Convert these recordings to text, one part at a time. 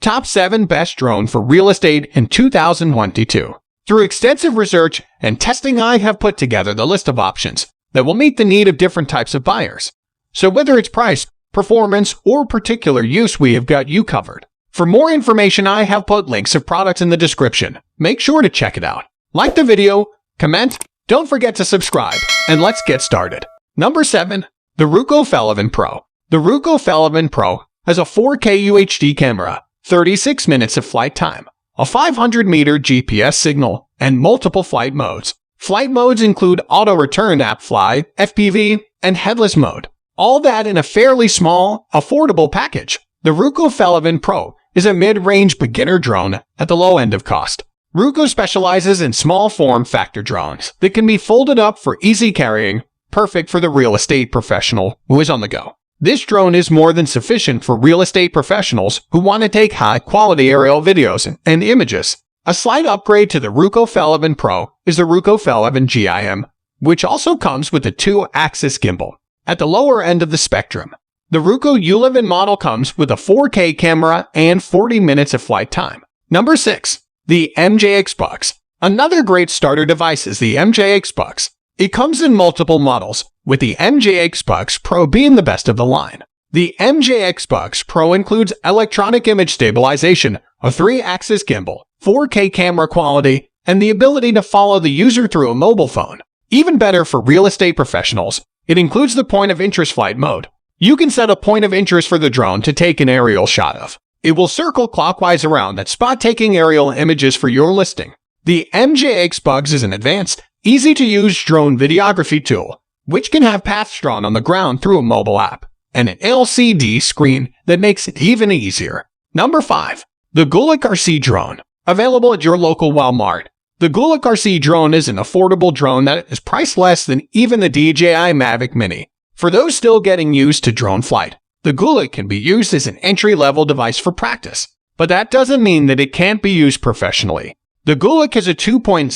Top 7 Best Drone for Real Estate in 2022. Through extensive research and testing, I have put together the list of options that will meet the need of different types of buyers. So whether it's price, performance, or particular use, we have got you covered. For more information, I have put links of products in the description. Make sure to check it out. Like the video, comment, don't forget to subscribe, and let's get started. Number 7. The RUCO FlightOff Pro. The RUCO FlightOff Pro has a 4K UHD camera, 36 minutes of flight time, a 500-meter GPS signal, and multiple flight modes. Flight modes include auto-return app fly, FPV, and headless mode. All that in a fairly small, affordable package. The RUCO FlightOff Pro is a mid-range beginner drone at the low end of cost. RUCO specializes in small form factor drones that can be folded up for easy carrying, perfect for the real estate professional who is on the go. This drone is more than sufficient for real estate professionals who want to take high-quality aerial videos and images. A slight upgrade to the RUCO FlightOff Pro is the RUCO FlightOff GIM, which also comes with a 2-axis gimbal. At the lower end of the spectrum, the RUCO U11 model comes with a 4K camera and 40 minutes of flight time. Number 6. The MJXBOX. Another great starter device is the MJXBOX. It comes in multiple models, with the MJXBOX Pro being the best of the line. The MJXBOX Pro includes electronic image stabilization, a 3-axis gimbal, 4K camera quality, and the ability to follow the user through a mobile phone. Even better for real estate professionals, it includes the point of interest flight mode. You can set a point of interest for the drone to take an aerial shot of. It will circle clockwise around that spot, taking aerial images for your listing. The MJXBOX is an advanced, easy-to-use drone videography tool, which can have paths drawn on the ground through a mobile app, and an LCD screen that makes it even easier. Number 5. The GOLIC RC Drone. Available at your local Walmart. The GOLIC RC Drone is an affordable drone that is priced less than even the DJI Mavic Mini. For those still getting used to drone flight, the GOLIC can be used as an entry-level device for practice, but that doesn't mean that it can't be used professionally. The GOLIC has a 2.0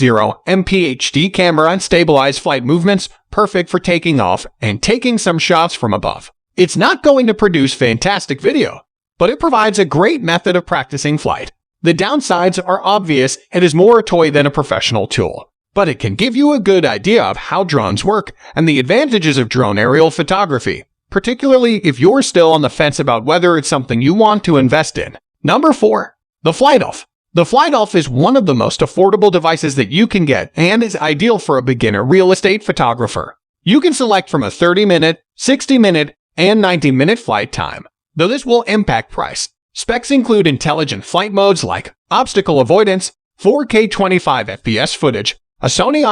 MP HD camera and stabilized flight movements, perfect for taking off and taking some shots from above. It's not going to produce fantastic video, but it provides a great method of practicing flight. The downsides are obvious. It is more a toy than a professional tool, but it can give you a good idea of how drones work and the advantages of drone aerial photography, particularly if you're still on the fence about whether it's something you want to invest in. Number 4. The FlightOff. The FlightOff is one of the most affordable devices that you can get and is ideal for a beginner real estate photographer. You can select from a 30-minute, 60-minute, and 90-minute flight time, though this will impact price. Specs include intelligent flight modes like obstacle avoidance, 4K 25 FPS footage, a Sony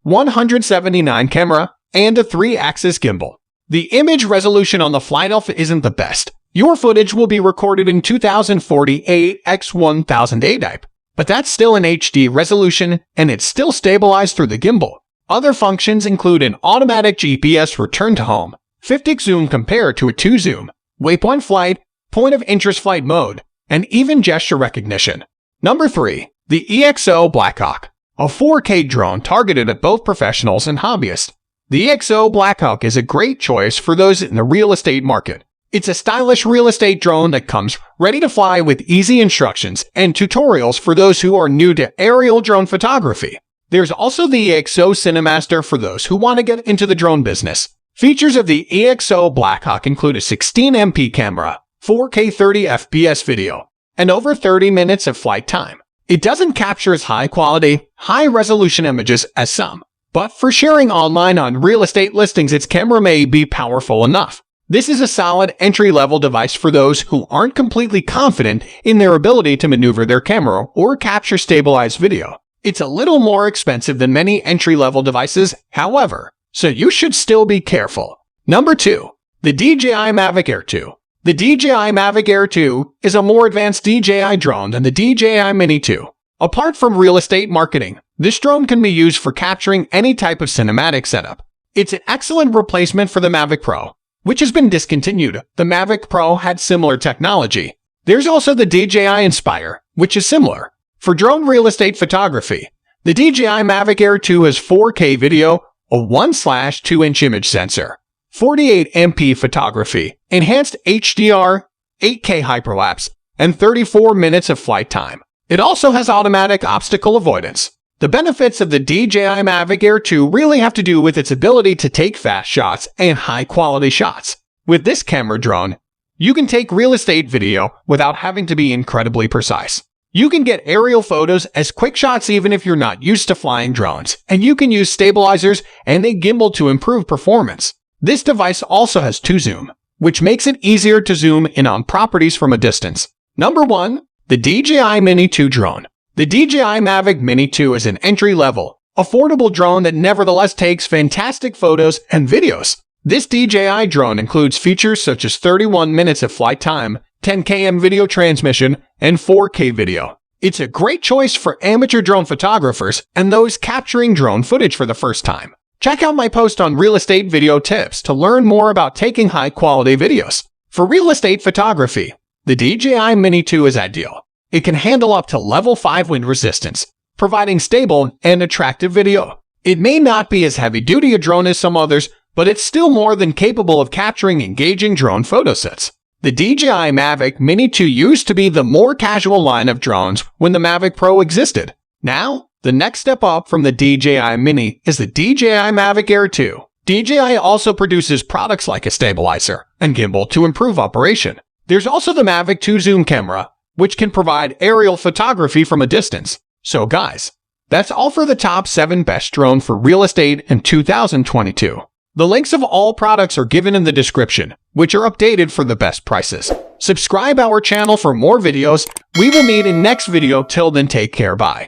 IMX179 camera, and a 3-axis gimbal. The image resolution on the FlightOff isn't the best. Your footage will be recorded in 2040 x 1080p, but that's still an HD resolution and it's still stabilized through the gimbal. Other functions include an automatic GPS return to home, 50x zoom compared to a 2 zoom, waypoint flight, point of interest flight mode, and even gesture recognition. Number 3. The Exo Blackhawk. A 4K drone targeted at both professionals and hobbyists. The Exo Blackhawk is a great choice for those in the real estate market. It's a stylish real estate drone that comes ready to fly with easy instructions and tutorials for those who are new to aerial drone photography. There's also the Exo Cinemaster for those who want to get into the drone business. Features of the Exo Blackhawk include a 16MP camera, 4K 30 FPS video, and over 30 minutes of flight time. It doesn't capture as high-quality, high-resolution images as some, but for sharing online on real estate listings, its camera may be powerful enough. This is a solid entry-level device for those who aren't completely confident in their ability to maneuver their camera or capture stabilized video. It's a little more expensive than many entry-level devices, however, so you should still be careful. Number 2. The DJI Mavic Air 2. The DJI Mavic Air 2 is a more advanced DJI drone than the DJI Mini 2. Apart from real estate marketing, this drone can be used for capturing any type of cinematic setup. It's an excellent replacement for the Mavic Pro, which has been discontinued. The Mavic Pro had similar technology. There's also the DJI Inspire, which is similar. For drone real estate photography, the DJI Mavic Air 2 has 4K video, a 1/2-inch image sensor, 48MP photography, enhanced HDR, 8K hyperlapse, and 34 minutes of flight time. It also has automatic obstacle avoidance. The benefits of the DJI Mavic Air 2 really have to do with its ability to take fast shots and high-quality shots. With this camera drone, you can take real estate video without having to be incredibly precise. You can get aerial photos as quick shots even if you're not used to flying drones, and you can use stabilizers and a gimbal to improve performance. This device also has 2 zoom, which makes it easier to zoom in on properties from a distance. Number 1. The DJI Mini 2 drone. The DJI Mavic Mini 2 is an entry-level, affordable drone that nevertheless takes fantastic photos and videos. This DJI drone includes features such as 31 minutes of flight time, 10 km video transmission, and 4K video. It's a great choice for amateur drone photographers and those capturing drone footage for the first time. Check out my post on real estate video tips to learn more about taking high-quality videos. For real estate photography, the DJI Mini 2 is ideal. It can handle up to level 5 wind resistance, providing stable and attractive video. It may not be as heavy-duty a drone as some others, but it's still more than capable of capturing engaging drone photo sets. The DJI Mavic Mini 2 used to be the more casual line of drones when the Mavic Pro existed. Now, the next step up from the DJI Mini is the DJI Mavic Air 2. DJI also produces products like a stabilizer and gimbal to improve operation. There's also the Mavic 2 zoom camera, which can provide aerial photography from a distance. So guys, that's all for the top 7 best drone for real estate in 2022. The links of all products are given in the description, which are updated for the best prices. Subscribe our channel for more videos. We will meet in next video. Till then, take care. Bye.